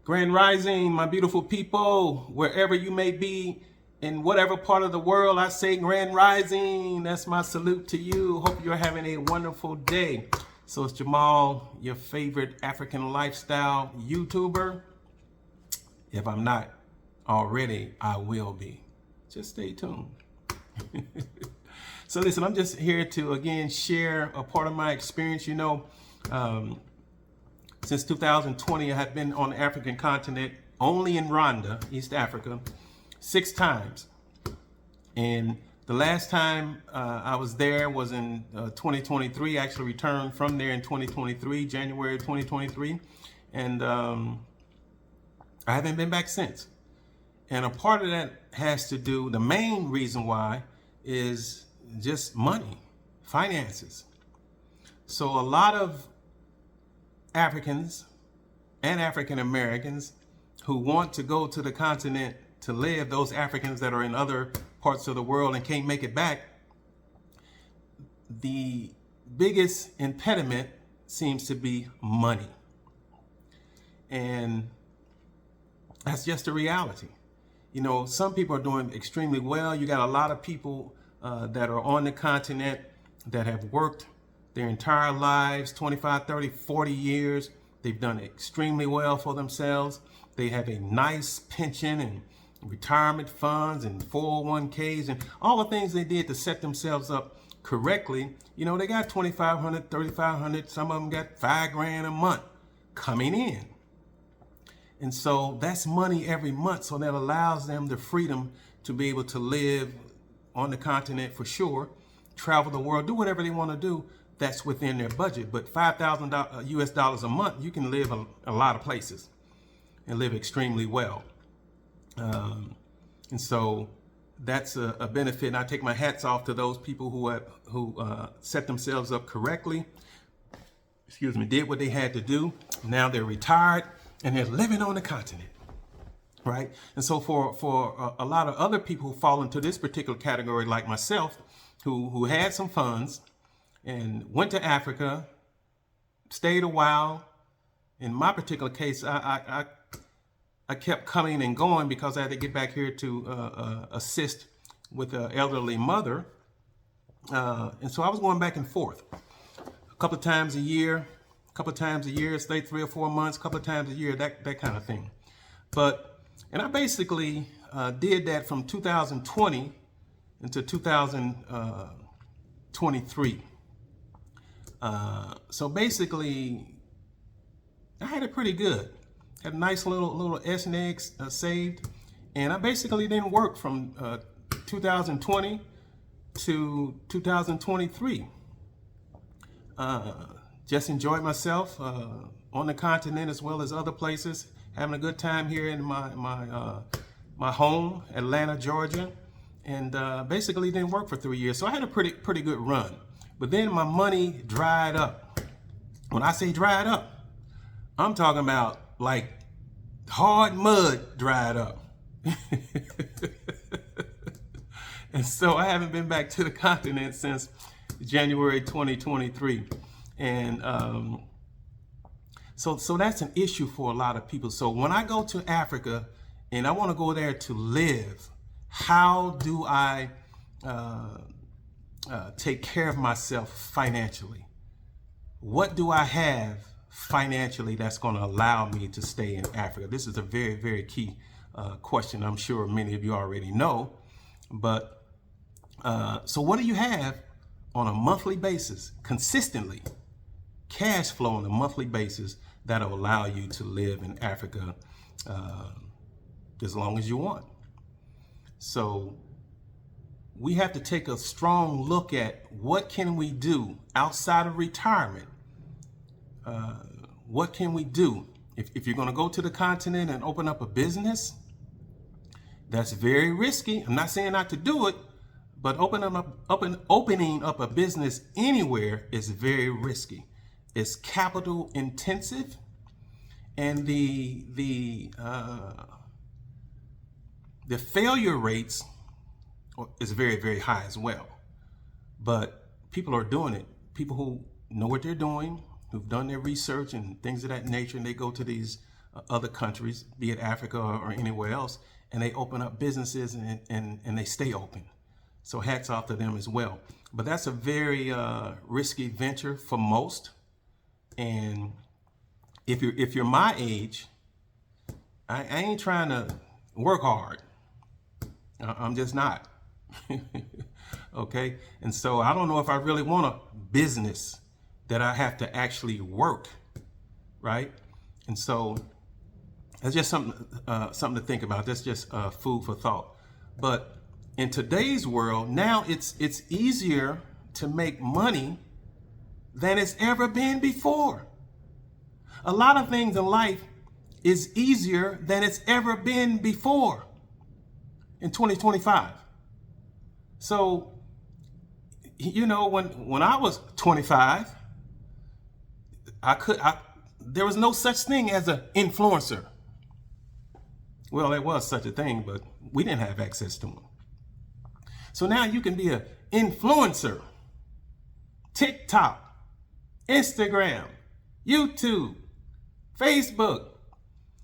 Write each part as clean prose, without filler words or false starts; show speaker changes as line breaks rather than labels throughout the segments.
Grand Rising, my beautiful people, wherever you may be, in whatever part of the world, I say Grand Rising. That's my salute to you. Hope you're having a wonderful day. So it's Jamal, your favorite African lifestyle YouTuber. If I'm not already, I will be. Just stay tuned. So listen, I'm just here to, again, share a part of my experience. Since 2020, I have been on the African continent, only in Rwanda, East Africa, 6 times. And the last time I was there was in 2023. I actually returned from there in 2023, January 2023. And I haven't been back since. And a part of that has to do, the main reason why is just money, finances. So a lot of Africans and African Americans who want to go to the continent to live, those Africans that are in other parts of the world and can't make it back, the biggest impediment seems to be money. And that's just a reality. Some people are doing extremely well. You got a lot of people that are on the continent that have worked their entire lives, 25, 30, 40 years. They've done extremely well for themselves. They have a nice pension and retirement funds and 401ks and all the things they did to set themselves up correctly. They got 2,500, 3,500, some of them got $5,000 a month coming in. And so that's money every month. So that allows them the freedom to be able to live on the continent for sure, travel the world, do whatever they want to do. That's within their budget. But $5,000 US dollars a month, you can live a lot of places and live extremely well. And so that's a benefit. And I take my hats off to those people who set themselves up correctly, did what they had to do. Now they're retired and they're living on the continent, right? And so for a lot of other people who fall into this particular category, like myself, who had some funds, and went to Africa, stayed a while. In my particular case, I kept coming and going because I had to get back here to assist with an elderly mother. And so I was going back and forth a couple of times a year, stay 3 or 4 months, a couple of times a year, that kind of thing. And I basically did that from 2020 into 2023. So basically, I had it pretty good. Had a nice little S and eggs saved, and I basically didn't work from 2020 to 2023. Just enjoyed myself on the continent as well as other places, having a good time here in my home, Atlanta, Georgia, and basically didn't work for 3 years. So I had a pretty good run. But then my money dried up. When I say dried up, I'm talking about like hard mud dried up. And so I haven't been back to the continent since January 2023. And so that's an issue for a lot of people. So when I go to Africa and I want to go there to live, how do I take care of myself financially? What do I have financially that's going to allow me to stay in Africa? This is a very, very key question. I'm sure many of you already know. But so what do you have on a monthly basis, consistently, cash flow on a monthly basis that'll allow you to live in Africa as long as you want? So we have to take a strong look at what can we do outside of retirement. What can we do? If you're going to go to the continent and open up a business, that's very risky. I'm not saying not to do it, but opening up a business anywhere is very risky. It's capital intensive, and the failure rates is very, very high as well. But people are doing it. People who know what they're doing, who've done their research and things of that nature, and they go to these other countries, be it Africa or anywhere else, and they open up businesses and they stay open. So hats off to them as well. But that's a very risky venture for most. And if you're my age, I ain't trying to work hard. I'm just not. Okay? And so I don't know if I really want a business that I have to actually work, right? And so that's just something to think about. That's just food for thought. But in today's world, now it's easier to make money than it's ever been before. A lot of things in life is easier than it's ever been before in 2025. So, you know, when I was 25, there was no such thing as an influencer. Well, there was such a thing, but we didn't have access to them. So now you can be an influencer. TikTok, Instagram, YouTube, Facebook.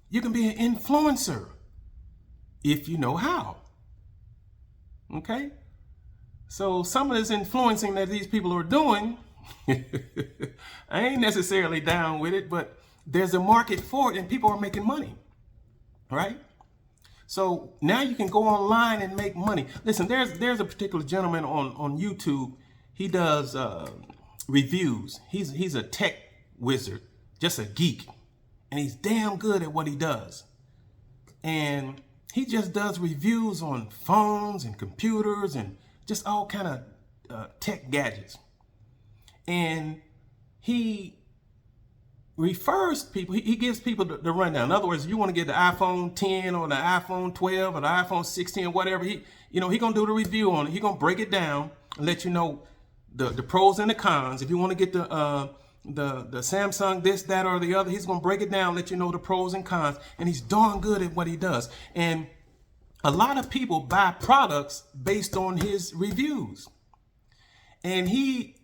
You can be an influencer if you know how. Okay? So some of this influencing that these people are doing, I ain't necessarily down with it, but there's a market for it and people are making money, right? So now you can go online and make money. Listen, there's a particular gentleman on YouTube. He does reviews. He's a tech wizard, just a geek, and he's damn good at what he does. And he just does reviews on phones and computers and just all kind of tech gadgets. And he refers people, he gives people the rundown. In other words, if you want to get the iPhone 10 or the iPhone 12 or the iPhone 16 or whatever, he gonna do the review on it. He gonna break it down and let you know the pros and the cons. If you want to get the Samsung this, that, or the other, he's gonna break it down, let you know the pros and cons. And he's darn good at what he does. And a lot of people buy products based on his reviews. And he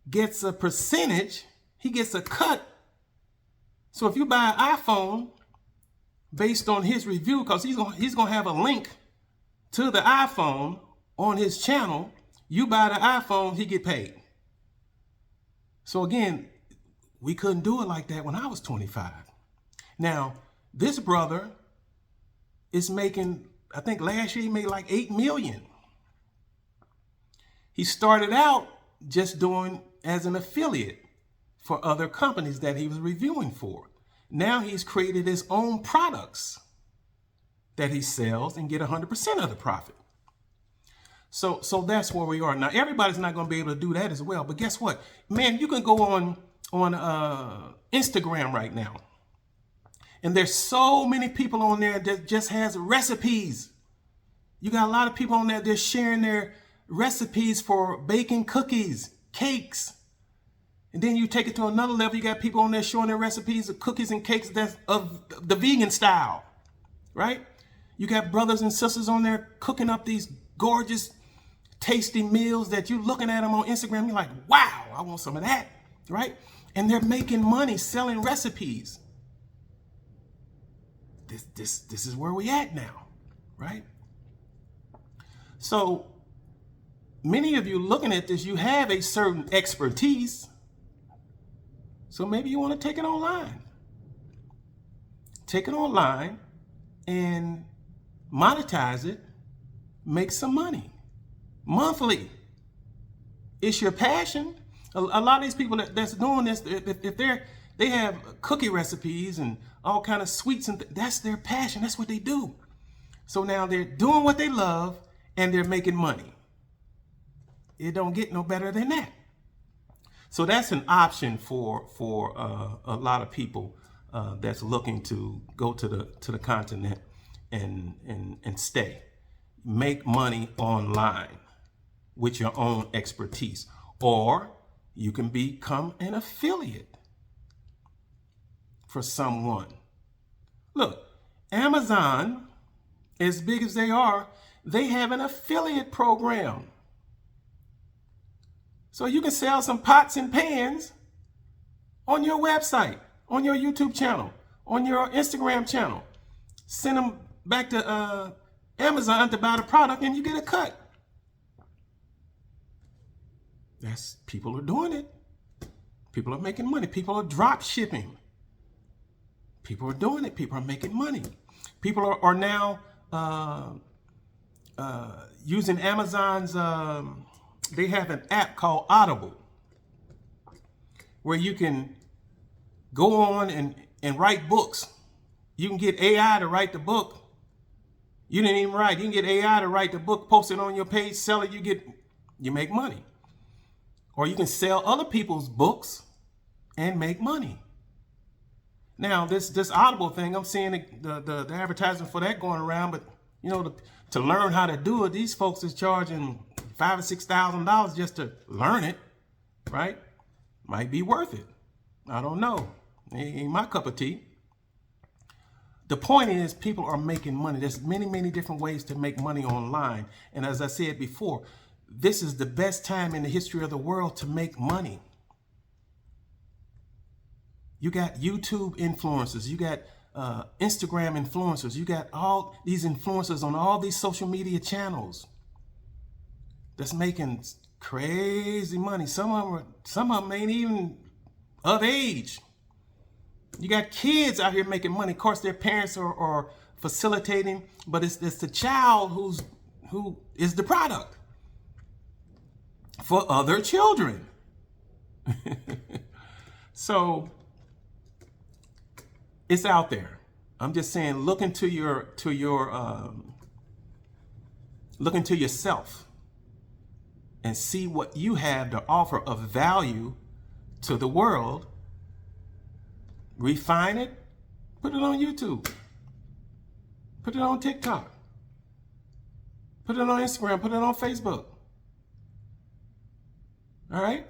gets a percentage, he gets a cut. So if you buy an iPhone based on his review, because he's gonna have a link to the iPhone on his channel, you buy the iPhone, he get paid. So again, we couldn't do it like that when I was 25. Now, this brother is making, I think last year he made like 8 million. He started out just doing as an affiliate for other companies that he was reviewing for. Now he's created his own products that he sells and get 100% of the profit. So that's where we are. Now, everybody's not going to be able to do that as well. But guess what? Man, you can go on Instagram right now. And there's so many people on there that just has recipes. You got a lot of people on there, they're sharing their recipes for baking cookies, cakes. And then you take it to another level. You got people on there showing their recipes of cookies and cakes that's of the vegan style, right? You got brothers and sisters on there cooking up these gorgeous, tasty meals that you looking at them on Instagram. You're like, wow, I want some of that, right? And they're making money selling recipes. This is where we at now, right? So many of you looking at this, you have a certain expertise. So maybe you want to take it online. Take it online and monetize it, make some money monthly. It's your passion. A lot of these people that's doing this, if they have cookie recipes and all kind of sweets, and that's their passion. That's what they do. So now they're doing what they love and they're making money. It don't get no better than that. So that's an option for a lot of people that's looking to go to the continent and stay. Make money online with your own expertise, or you can become an affiliate for someone. Look, Amazon, as big as they are, they have an affiliate program. So you can sell some pots and pans on your website, on your YouTube channel, on your Instagram channel. Send them back to Amazon to buy the product and you get a cut. People are doing it. People are making money. People are drop shipping. People are doing it. People are making money. People are now using Amazon's, they have an app called Audible where you can go on and write books. You can get AI to write the book. You didn't even write. You can get AI to write the book, post it on your page, sell it, you make money. Or you can sell other people's books and make money. Now, this Audible thing, I'm seeing the advertisement for that going around, but to learn how to do it, these folks is charging $5,000 or $6,000 just to learn it, right? Might be worth it. I don't know. Ain't my cup of tea. The point is, people are making money. There's many, many different ways to make money online. And as I said before, this is the best time in the history of the world to make money. You got YouTube influencers, you got Instagram influencers, you got all these influencers on all these social media channels that's making crazy money. Some of them ain't even of age. You got kids out here making money. Of course, their parents are facilitating, but it's the child who is the product for other children. So it's out there. I'm just saying, look into yourself and see what you have to offer of value to the world. Refine it, put it on YouTube, put it on TikTok, put it on Instagram, put it on Facebook. All right?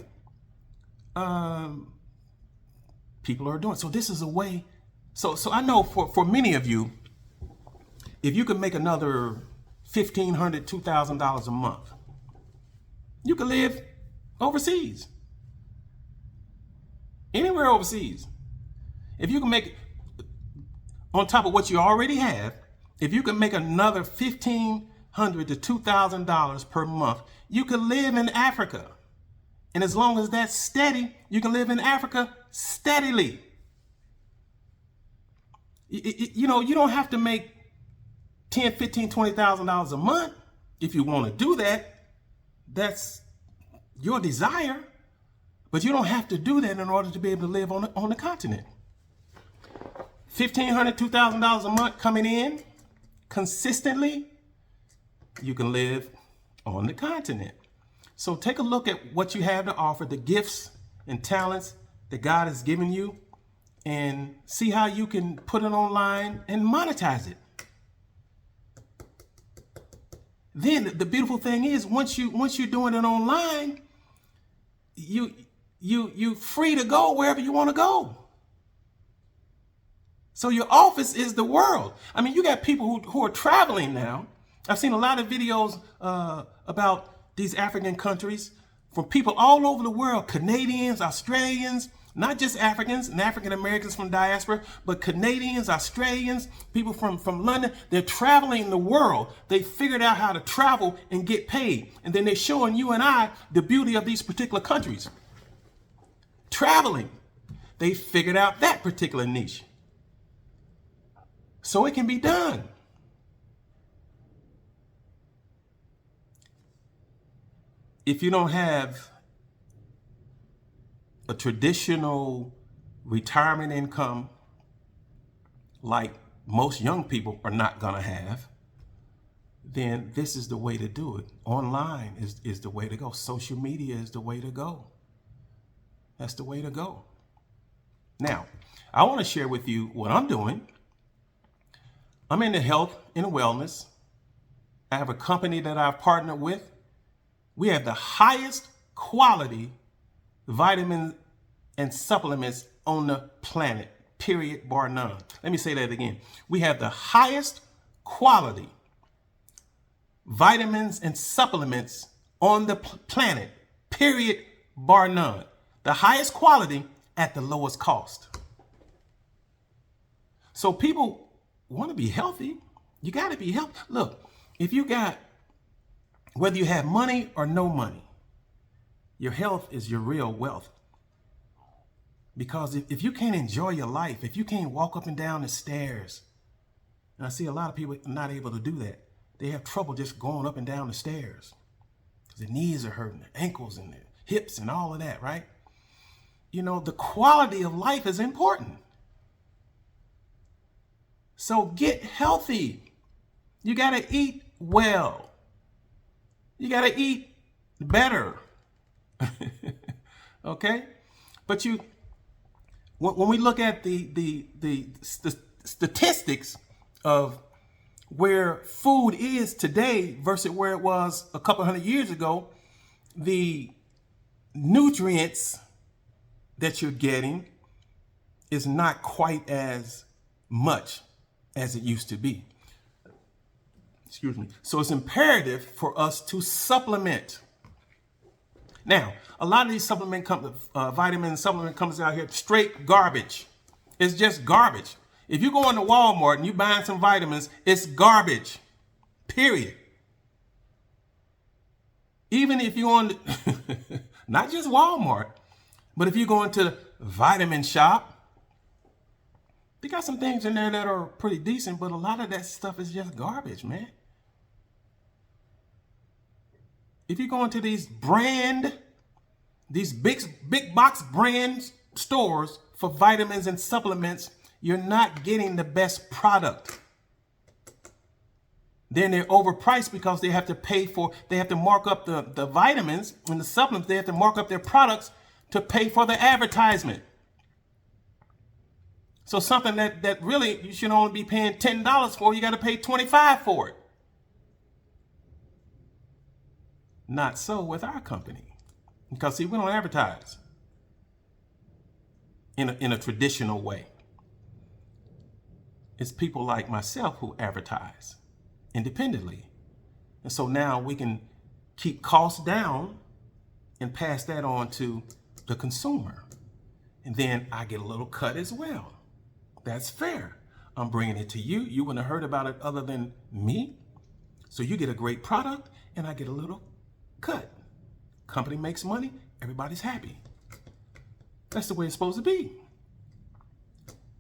People are doing it. So this is a way. So I know for many of you, if you could make another $1,500, $2,000 a month, you could live overseas, anywhere overseas. If you can make, on top of what you already have, if you can make another $1,500 to $2,000 per month, you can live in Africa. And as long as that's steady, you can live in Africa steadily. You don't have to make $10,000, $15,000, $20,000 a month. If you want to do that, that's your desire. But you don't have to do that in order to be able to live on the continent. $1,500, $2,000 a month coming in consistently, you can live on the continent. So take a look at what you have to offer, the gifts and talents that God has given you, and see how you can put it online and monetize it. Then the beautiful thing is, once you're doing it online, you free to go wherever you want to go. So your office is the world. I mean, you got people who are traveling now. I've seen a lot of videos about these African countries from people all over the world, Canadians, Australians, not just Africans and African Americans from diaspora, but Canadians, Australians, people from London. They're traveling the world. They figured out how to travel and get paid. And then they're showing you and I the beauty of these particular countries. Traveling. They figured out that particular niche. So it can be done. If you don't have a traditional retirement income like most young people are not going to have, then this is the way to do it. Online is the way to go. Social media is the way to go. That's the way to go. Now, I want to share with you what I'm doing. I'm into health and wellness. I have a company that I've partnered with. We have the highest quality vitamins and supplements on the planet, period, bar none. Let me say that again. We have the highest quality vitamins and supplements on the planet, period, bar none. The highest quality at the lowest cost. So people want to be healthy. You got to be healthy. Look, if you got, whether you have money or no money, your health is your real wealth. Because if you can't enjoy your life, if you can't walk up and down the stairs, and I see a lot of people not able to do that. They have trouble just going up and down the stairs because their knees are hurting, their ankles and their hips and all of that, right? You know, the quality of life is important. So get healthy. You got to eat well. You got to eat better. Okay? But when we look at the statistics of where food is today versus where it was a couple hundred years ago, the nutrients that you're getting is not quite as much as it used to be. Excuse me. So it's imperative for us to supplement. Now, a lot of these vitamin supplement comes out here straight garbage. It's just garbage. If you go into Walmart and you buying some vitamins, it's garbage. Period. Even if you're on, not just Walmart, but if you go into the Vitamin Shop, they got some things in there that are pretty decent, but a lot of that stuff is just garbage, man. If you go into these big box brand stores for vitamins and supplements, you're not getting the best product. Then they're overpriced because they have to mark up the vitamins and the supplements. They have to mark up their products to pay for the advertisement. So something that really you should only be paying $10 for, you got to pay $25 for it. Not so with our company. Because see, we don't advertise in a traditional way. It's people like myself who advertise independently. And so now we can keep costs down and pass that on to the consumer. And then I get a little cut as well. That's fair. I'm bringing it to you. You wouldn't have heard about it other than me. So you get a great product and I get a little cut. Company makes money, everybody's happy. That's the way it's supposed to be.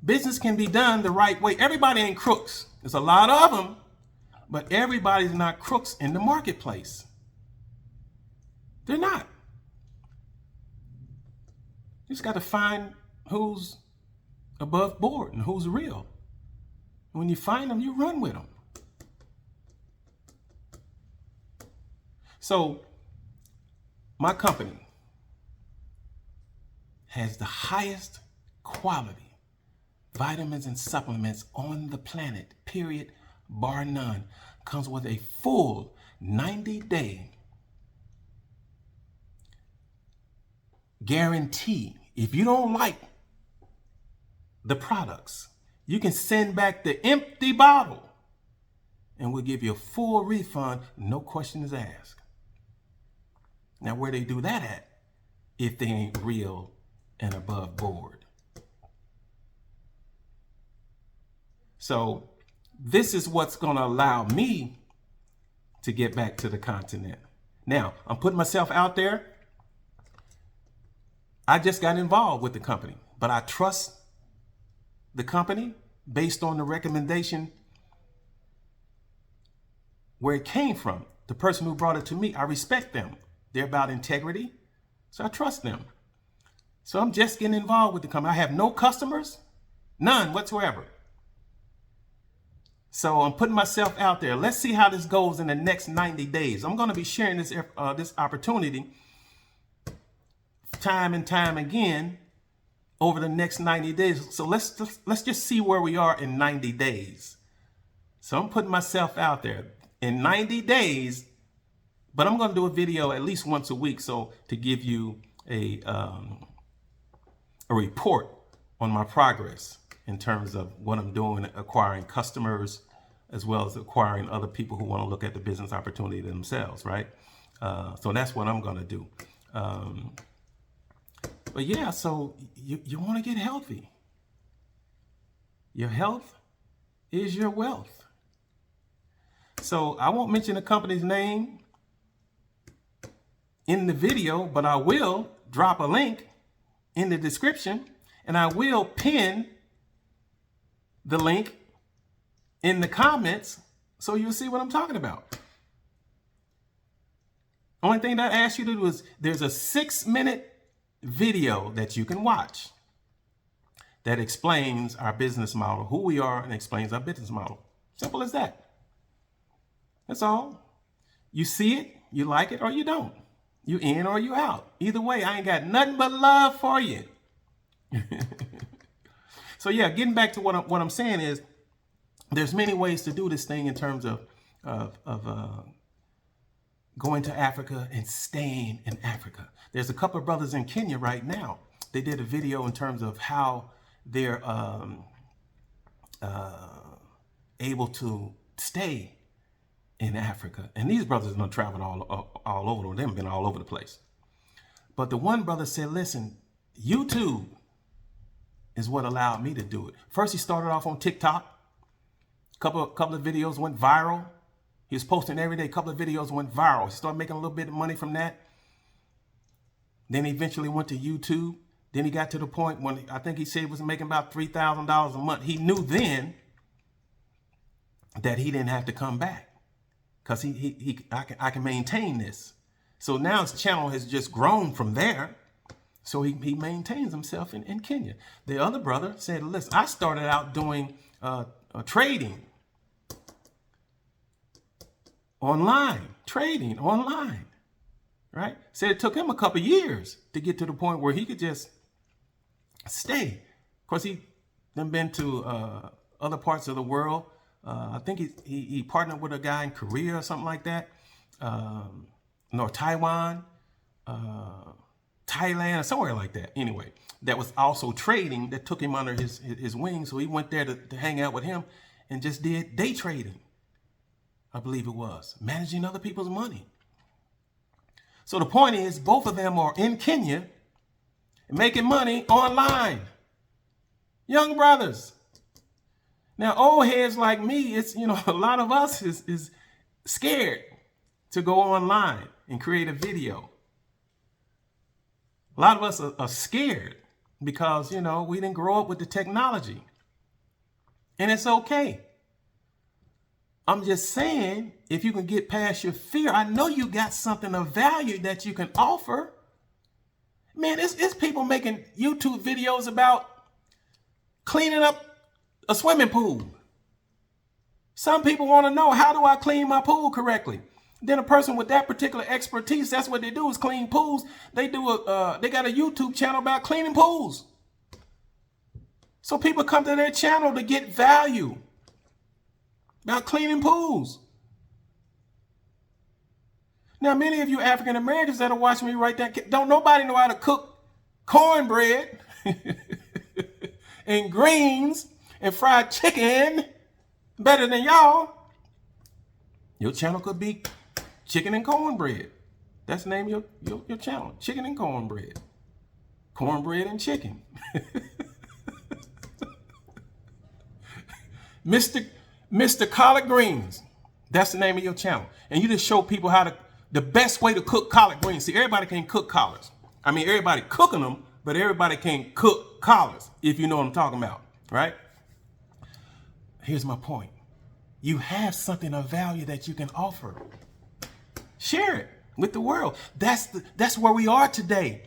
Business can be done the right way. Everybody ain't crooks. There's a lot of them, but everybody's not crooks in the marketplace. They're not. You just got to find who's above board and who's real. When you find them, you run with them. So, my company has the highest quality vitamins and supplements on the planet, period, bar none. Comes with a full 90-day guarantee. If you don't like the products, you can send back the empty bottle and we'll give you a full refund, no questions asked. Now, where they do that at if they ain't real and above board? So this is what's going to allow me to get back to the continent. Now, I'm putting myself out there. I just got involved with the company, but I trust the company based on the recommendation where it came from. The person who brought it to me, I respect them. They're about integrity, so I trust them. So I'm just getting involved with the company. I have no customers, none whatsoever. So I'm putting myself out there. Let's see how this goes in the next 90 days. I'm going to be sharing this opportunity time and time again over the next 90 days. So let's just see where we are in 90 days. So I'm putting myself out there in 90 days, but I'm going to do a video at least once a week, so to give you a report on my progress in terms of what I'm doing, acquiring customers, as well as acquiring other people who want to look at the business opportunity themselves, right? So that's what I'm going to do. But yeah, so you want to get healthy. Your health is your wealth. So I won't mention the company's name in the video, but I will drop a link in the description, and I will pin the link in the comments so you'll see what I'm talking about. Only thing that I ask you to do is there's a 6-minute video that you can watch that explains our business model, who we are, and explains our business model. Simple as that. That's all. You see it, you like it, or you don't. You in or you out. Either way, I ain't got nothing but love for you. So yeah, getting back to what I'm saying is there's many ways to do this thing in terms of going to Africa and staying in Africa. There's a couple of brothers in Kenya right now. They did a video in terms of how they're able to stay in Africa. And these brothers have traveled all over. They've been all over the place. But the one brother said, listen, YouTube is what allowed me to do it. First, he started off on TikTok. Couple of videos went viral. He was posting every day. A couple of videos went viral. He started making a little bit of money from that. Then he eventually went to YouTube. Then he got to the point when I think he said he was making about $3,000 a month. He knew then that he didn't have to come back because I can maintain this. So now his channel has just grown from there. So he maintains himself in Kenya. The other brother said, listen, I started out doing trading online, right? Said it took him a couple years to get to the point where he could just stay. Of course, he then been to other parts of the world. I think he partnered with a guy in Korea or something like that, or Taiwan, Thailand, or somewhere like that. Anyway, that was also trading that took him under his wing. So he went there to hang out with him and just did day trading, I believe it was, managing other people's money. So the point is, both of them are in Kenya making money online. Young brothers. Now, old heads like me, it's, a lot of us is scared to go online and create a video. A lot of us are scared because, we didn't grow up with the technology. And it's okay. I'm just saying, if you can get past your fear, I know you got something of value that you can offer. Man, it's people making YouTube videos about cleaning up a swimming pool. Some people want to know, how do I clean my pool correctly? Then a person with that particular expertise, that's what they do, is clean pools. They got a YouTube channel about cleaning pools. So people come to their channel to get value about cleaning pools. Now, many of you African Americans that are watching me right there, don't nobody know how to cook cornbread and greens and fried chicken better than y'all. Your channel could be chicken and cornbread. That's the name of your channel, chicken and cornbread. Cornbread and chicken. Mr. Collard Greens. That's the name of your channel. And you just show people the best way to cook collard greens. See, everybody can't cook collards. I mean, everybody cooking them, but everybody can't cook collards, if you know what I'm talking about, right? Here's my point. You have something of value that you can offer. Share it with the world. That's where we are today,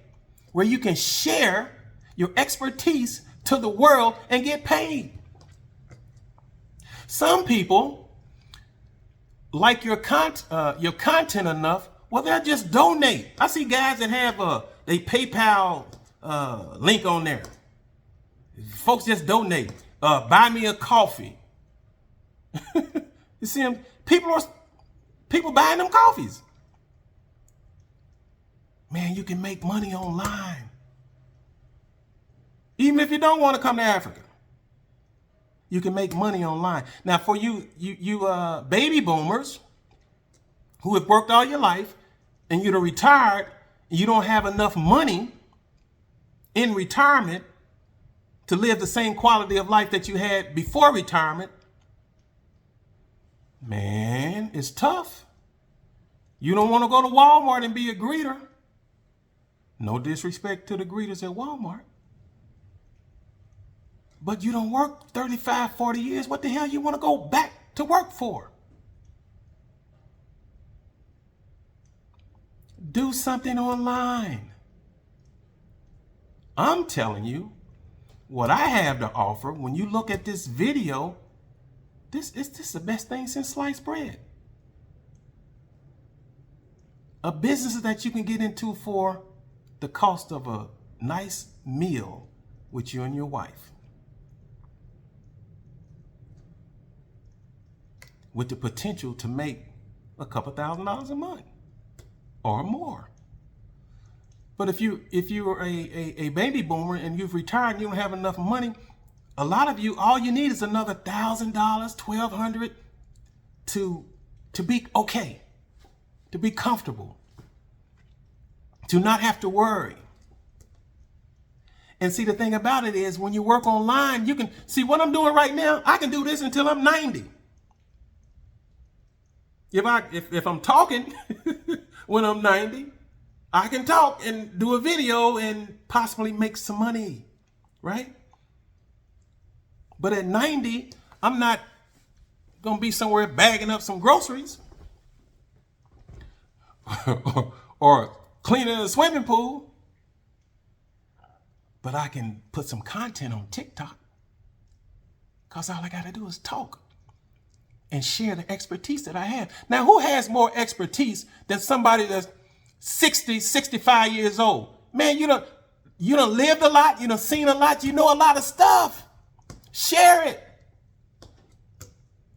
where you can share your expertise to the world and get paid. Some people like your content enough, well, they'll just donate. I see guys that have a PayPal link on there. Folks just donate. Buy me a coffee. You see them? People buying them coffees. Man, you can make money online. Even if you don't want to come to Africa, you can make money online. Now, for you baby boomers who have worked all your life and you're retired and you don't have enough money in retirement to live the same quality of life that you had before retirement, man, it's tough. You don't want to go to Walmart and be a greeter. No disrespect to the greeters at Walmart. But you don't work 35, 40 years. What the hell you want to go back to work for? Do something online. I'm telling you, what I have to offer, when you look at this video, this is the best thing since sliced bread. A business that you can get into for the cost of a nice meal with you and your wife. With the potential to make a couple $1,000s a month or more. But if you're a baby boomer and you've retired and you don't have enough money, a lot of you, all you need is another $1,000, $1,200 to be okay, to be comfortable, to not have to worry. And see, the thing about it is, when you work online, you can see what I'm doing right now. I can do this until I'm 90. If I'm talking when I'm 90, I can talk and do a video and possibly make some money, right? But at 90, I'm not going to be somewhere bagging up some groceries or cleaning a swimming pool. But I can put some content on TikTok because all I got to do is talk and share the expertise that I have. Now, who has more expertise than somebody that's 60, 65 years old? Man, you done lived a lot, you done seen a lot, you know a lot of stuff. Share it.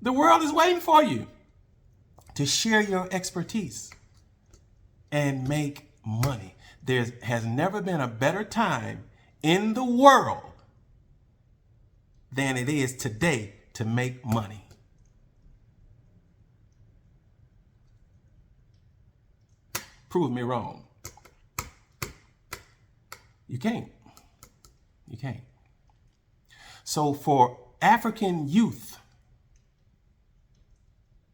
The world is waiting for you to share your expertise and make money. There has never been a better time in the world than it is today to make money. Prove me wrong. You can't. You can't. So for African youth,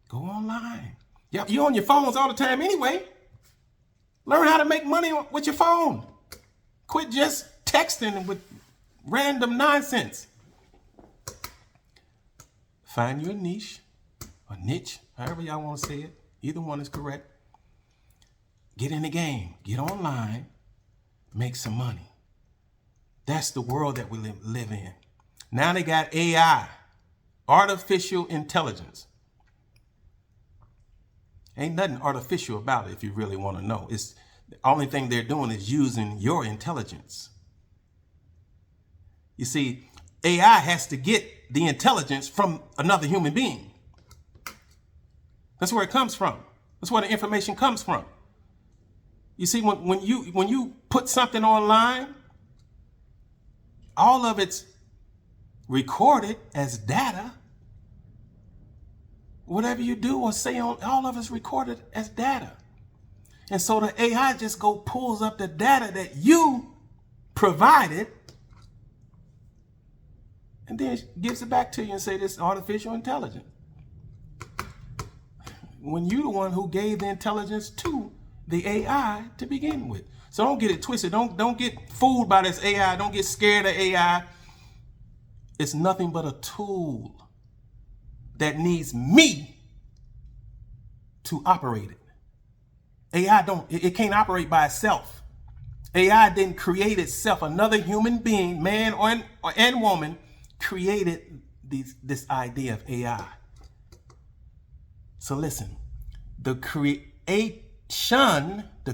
go online. You're on your phones all the time anyway. Learn how to make money with your phone. Quit just texting with random nonsense. Find you a niche, however y'all want to say it. Either one is correct. Get in the game. Get online. Make some money. That's the world that we live in. Now they got AI, artificial intelligence. Ain't nothing artificial about it if you really want to know. It's the only thing they're doing is using your intelligence. You see, AI has to get the intelligence from another human being. That's where it comes from. That's where the information comes from. You see, when you put something online, all of it's recorded as data. Whatever you do or say, all of it's recorded as data. And so the AI just pulls up the data that you provided and then gives it back to you and say this is artificial intelligence. When you're the one who gave the intelligence to the AI to begin with. So don't get it twisted. Don't get fooled by this AI. Don't get scared of AI. It's nothing but a tool that needs me to operate it. AI it can't operate by itself. AI didn't create itself. Another human being, man and woman, created this idea of AI. So listen, the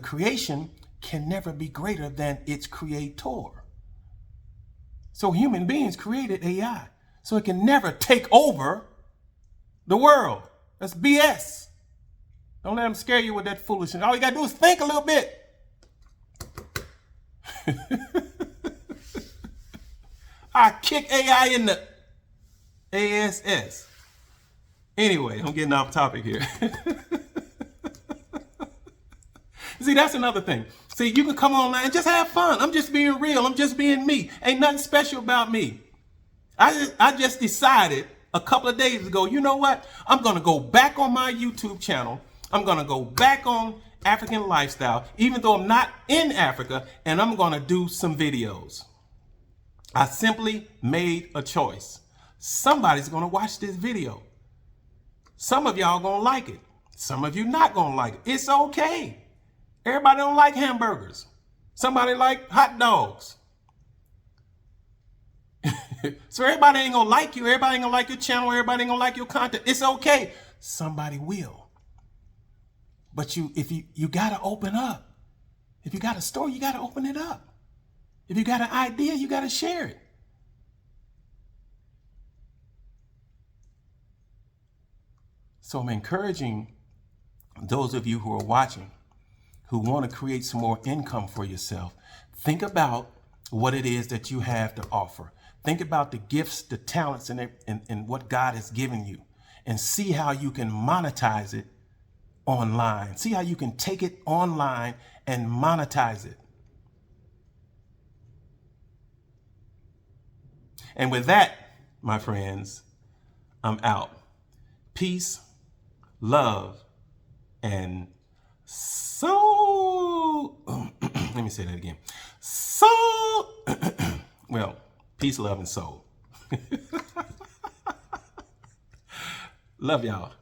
creation can never be greater than its creator. So human beings created AI. So it can never take over the world. That's BS. Don't let them scare you with that foolishness. All you got to do is think a little bit. I kick AI in the ASS. Anyway, I'm getting off topic here. See, that's another thing. See, you can come online and just have fun. I'm just being real. I'm just being me. Ain't nothing special about me. I just decided a couple of days ago, you know what? I'm going to go back on my YouTube channel. I'm going to go back on African Lifestyle, even though I'm not in Africa, and I'm going to do some videos. I simply made a choice. Somebody's going to watch this video. Some of y'all going to like it. Some of you not going to like it. It's okay. Everybody don't like hamburgers. Somebody like hot dogs. So everybody ain't gonna like you. Everybody ain't gonna like your channel. Everybody ain't gonna like your content. It's okay. Somebody will. But if you gotta open up. If you got a story, you gotta open it up. If you got an idea, you gotta share it. So I'm encouraging those of you who are watching, who want to create some more income for yourself. Think about what it is that you have to offer. Think about the gifts, the talents, and what God has given you, and see how you can monetize it online. See how you can take it online and monetize it. And with that, my friends, I'm out. Peace, love, and so, let me say that again. Well, peace, love, and soul. Love y'all.